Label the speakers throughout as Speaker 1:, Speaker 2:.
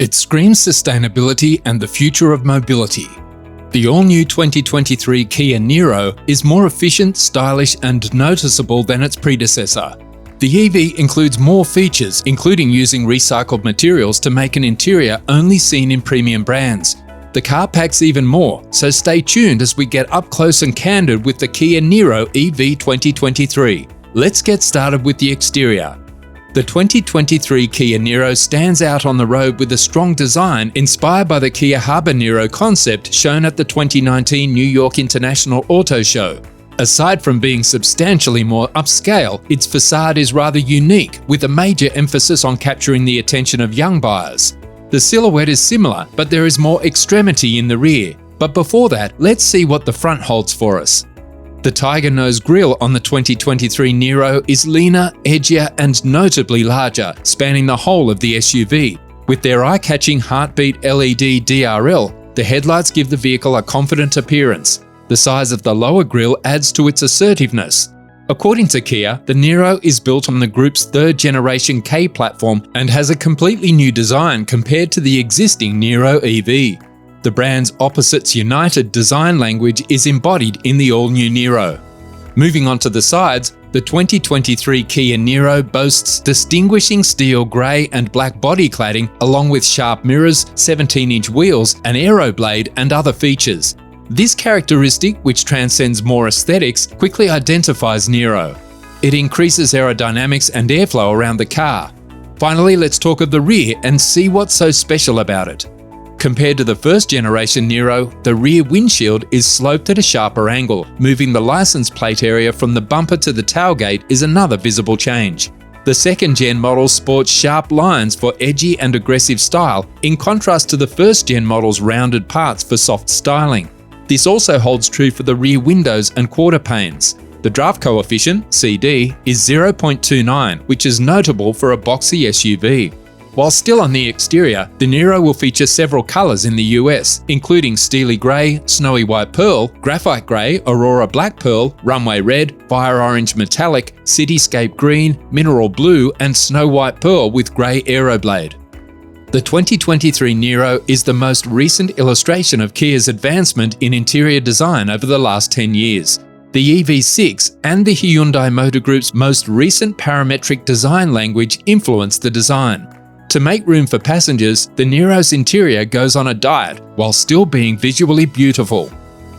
Speaker 1: It screams sustainability and the future of mobility. The all-new 2023 Kia Niro is more efficient, stylish and noticeable than its predecessor. The EV includes more features, including using recycled materials to make an interior only seen in premium brands. The car packs even more, so stay tuned as we get up close and candid with the Kia Niro EV 2023. Let's get started with the exterior. The 2023 Kia Niro stands out on the road with a strong design inspired by the Kia HabaNiro concept shown at the 2019 New York International Auto Show. Aside from being substantially more upscale, its facade is rather unique, with a major emphasis on capturing the attention of young buyers. The silhouette is similar, but there is more extremity in the rear. But before that, let's see what the front holds for us. The tiger nose grille on the 2023 Niro is leaner, edgier and notably larger, spanning the whole of the SUV. With their eye-catching heartbeat LED DRL, the headlights give the vehicle a confident appearance. The size of the lower grille adds to its assertiveness. According to Kia, the Niro is built on the group's third-generation K platform and has a completely new design compared to the existing Niro EV. The brand's opposites united design language is embodied in the all-new Niro. Moving on to the sides, the 2023 Kia Niro boasts distinguishing steel grey and black body cladding along with sharp mirrors, 17-inch wheels, an aero blade and other features. This characteristic, which transcends more aesthetics, quickly identifies Niro. It increases aerodynamics and airflow around the car. Finally, let's talk of the rear and see what's so special about it. Compared to the first-generation Niro, the rear windshield is sloped at a sharper angle. Moving the license plate area from the bumper to the tailgate is another visible change. The second-gen model sports sharp lines for edgy and aggressive style, in contrast to the first-gen model's rounded parts for soft styling. This also holds true for the rear windows and quarter panes. The draft coefficient, CD, is 0.29, which is notable for a boxy SUV. While still on the exterior, the Niro will feature several colours in the US, including steely grey, snowy white pearl, graphite grey, aurora black pearl, runway red, fire orange metallic, cityscape green, mineral blue and snow white pearl with grey aeroblade. The 2023 Niro is the most recent illustration of Kia's advancement in interior design over the last 10 years. The EV6 and the Hyundai Motor Group's most recent parametric design language influenced the design. To make room for passengers, the Niro's interior goes on a diet while still being visually beautiful.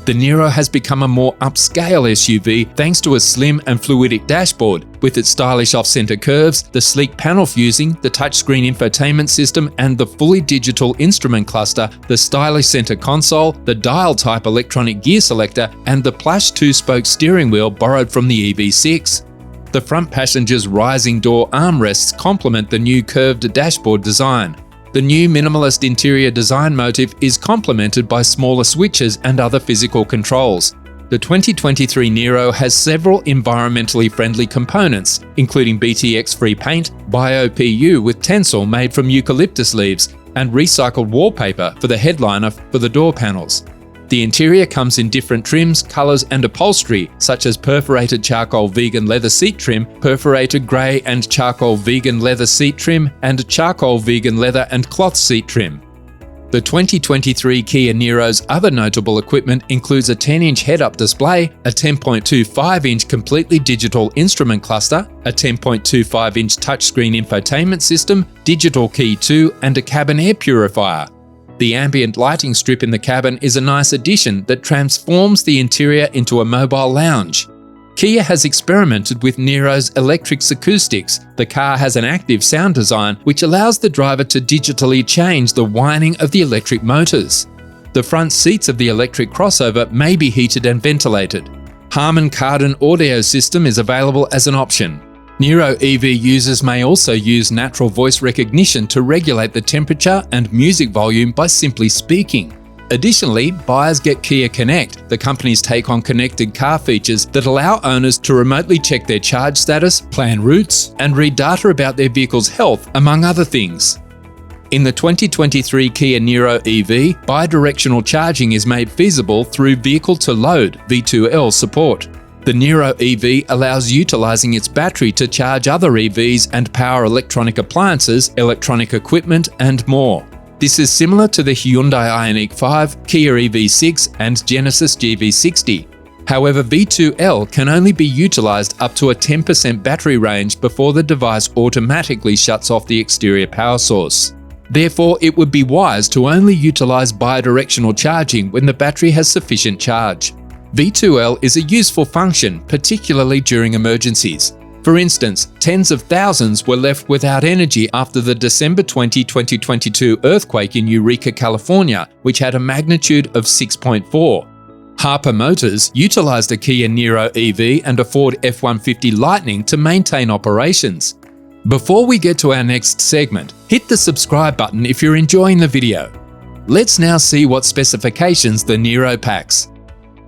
Speaker 1: The Niro has become a more upscale SUV thanks to a slim and fluidic dashboard, with its stylish off-center curves, the sleek panel fusing, the touchscreen infotainment system and the fully digital instrument cluster, the stylish center console, the dial-type electronic gear selector and the plush two-spoke steering wheel borrowed from the EV6. The front passenger's rising door armrests complement the new curved dashboard design. The new minimalist interior design motif is complemented by smaller switches and other physical controls. The 2023 Niro has several environmentally friendly components, including BTX-free paint, Bio-PU with Tencel made from eucalyptus leaves, and recycled wallpaper for the headliner for the door panels. The interior comes in different trims, colours and upholstery, such as perforated charcoal vegan leather seat trim, perforated grey and charcoal vegan leather seat trim, and charcoal vegan leather and cloth seat trim. The 2023 Kia Niro's other notable equipment includes a 10-inch head-up display, a 10.25-inch completely digital instrument cluster, a 10.25-inch touchscreen infotainment system, digital key 2, and a cabin air purifier. The ambient lighting strip in the cabin is a nice addition that transforms the interior into a mobile lounge. Kia has experimented with Niro's electric acoustics. The car has an active sound design which allows the driver to digitally change the whining of the electric motors. The front seats of the electric crossover may be heated and ventilated. Harman Kardon audio system is available as an option. Niro EV users may also use natural voice recognition to regulate the temperature and music volume by simply speaking. Additionally, buyers get Kia Connect, the company's take on connected car features that allow owners to remotely check their charge status, plan routes, and read data about their vehicle's health, among other things. In the 2023 Kia Niro EV, bidirectional charging is made feasible through vehicle-to-load (V2L) support. The Niro EV allows utilizing its battery to charge other EVs and power electronic appliances, electronic equipment, and more. This is similar to the Hyundai Ioniq 5, Kia EV6 and Genesis GV60. However, V2L can only be utilised up to a 10% battery range before the device automatically shuts off the exterior power source. Therefore, it would be wise to only utilise bidirectional charging when the battery has sufficient charge. V2L is a useful function, particularly during emergencies. For instance, tens of thousands were left without energy after the December 20, 2022 earthquake in Eureka, California, which had a magnitude of 6.4. Harper Motors utilised a Kia Niro EV and a Ford F-150 Lightning to maintain operations. Before we get to our next segment, hit the subscribe button if you're enjoying the video. Let's now see what specifications the Niro packs.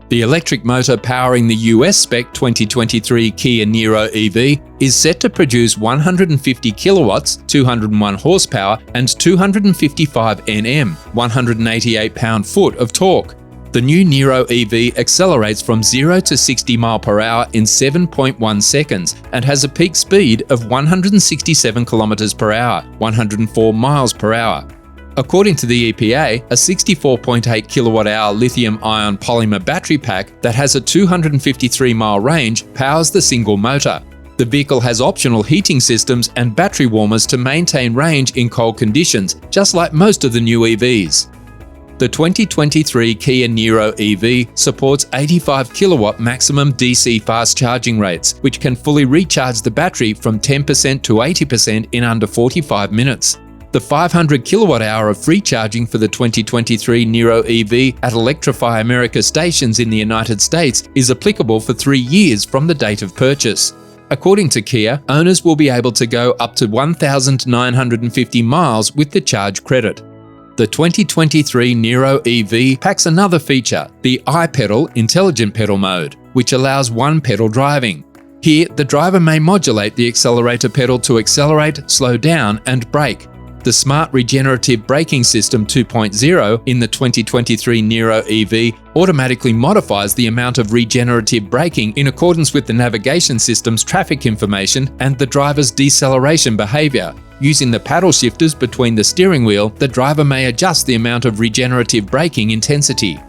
Speaker 1: The electric motor powering the US spec 2023 Kia Niro EV is set to produce 150 kilowatts, 201 horsepower, and 255 Nm, 188 pound-foot of torque. The new Niro EV accelerates from 0 to 60 mph in 7.1 seconds and has a peak speed of 167 km/h, 104 mph. According to the EPA, a 64.8 kWh lithium-ion polymer battery pack that has a 253-mile range powers the single motor. The vehicle has optional heating systems and battery warmers to maintain range in cold conditions, just like most of the new EVs. The 2023 Kia Niro EV supports 85 kilowatt maximum DC fast charging rates, which can fully recharge the battery from 10% to 80% in under 45 minutes. The 500 kilowatt-hour of free charging for the 2023 Niro EV at Electrify America stations in the United States is applicable for 3 years from the date of purchase. According to Kia, owners will be able to go up to 1,950 miles with the charge credit. The 2023 Niro EV packs another feature, the iPedal intelligent pedal mode, which allows one-pedal driving. Here, the driver may modulate the accelerator pedal to accelerate, slow down, and brake. The Smart Regenerative Braking System 2.0 in the 2023 Niro EV automatically modifies the amount of regenerative braking in accordance with the navigation system's traffic information and the driver's deceleration behaviour. Using the paddle shifters between the steering wheel, the driver may adjust the amount of regenerative braking intensity.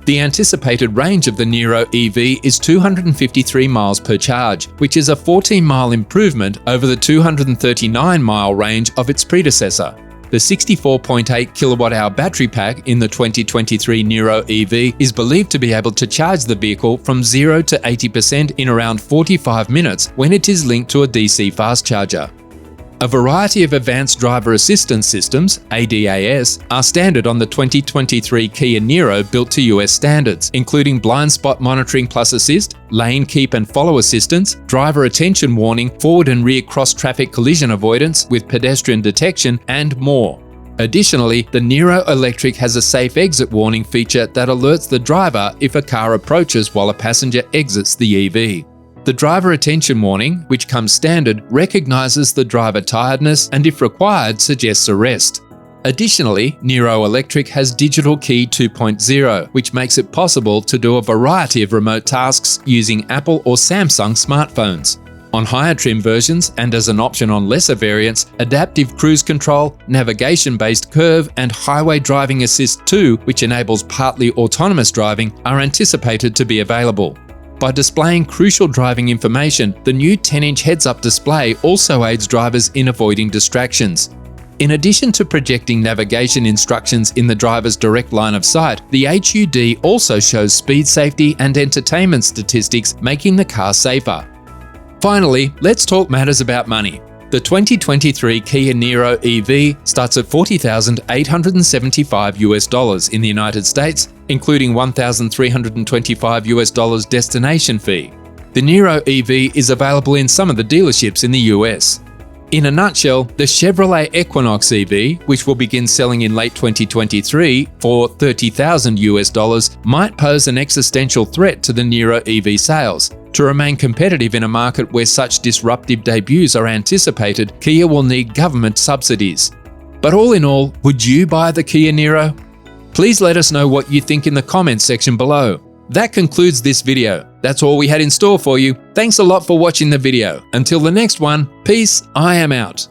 Speaker 1: The anticipated range of the Niro EV is 253 miles per charge, which is a 14-mile improvement over the 239-mile range of its predecessor. The 64.8 kilowatt-hour battery pack in the 2023 Niro EV is believed to be able to charge the vehicle from 0 to 80% in around 45 minutes when it is linked to a DC fast charger. A variety of advanced driver assistance systems, ADAS, are standard on the 2023 Kia Niro built to US standards, including blind spot monitoring plus assist, lane keep and follow assistance, driver attention warning, forward and rear cross-traffic collision avoidance with pedestrian detection, and more. Additionally, the Niro Electric has a safe exit warning feature that alerts the driver if a car approaches while a passenger exits the EV. The driver attention warning, which comes standard, recognizes the driver tiredness and, if required, suggests a rest. Additionally, Niro Electric has Digital Key 2.0, which makes it possible to do a variety of remote tasks using Apple or Samsung smartphones. On higher trim versions, and as an option on lesser variants, Adaptive Cruise Control, Navigation-Based Curve, and Highway Driving Assist 2, which enables partly autonomous driving, are anticipated to be available. By displaying crucial driving information, the new 10-inch heads-up display also aids drivers in avoiding distractions. In addition to projecting navigation instructions in the driver's direct line of sight, the HUD also shows speed safety and entertainment statistics, making the car safer. Finally, let's talk matters about money. The 2023 Kia Niro EV starts at $40,875 in the United States, including $1,325 destination fee. The Niro EV is available in some of the dealerships in the US. In a nutshell, the Chevrolet Equinox EV, which will begin selling in late 2023 for $30,000, might pose an existential threat to the Niro EV sales. To remain competitive in a market where such disruptive debuts are anticipated, Kia will need government subsidies. But all in all, would you buy the Kia Niro? Please let us know what you think in the comments section below. That concludes this video. That's all we had in store for you. Thanks a lot for watching the video. Until the next one, peace, I am out.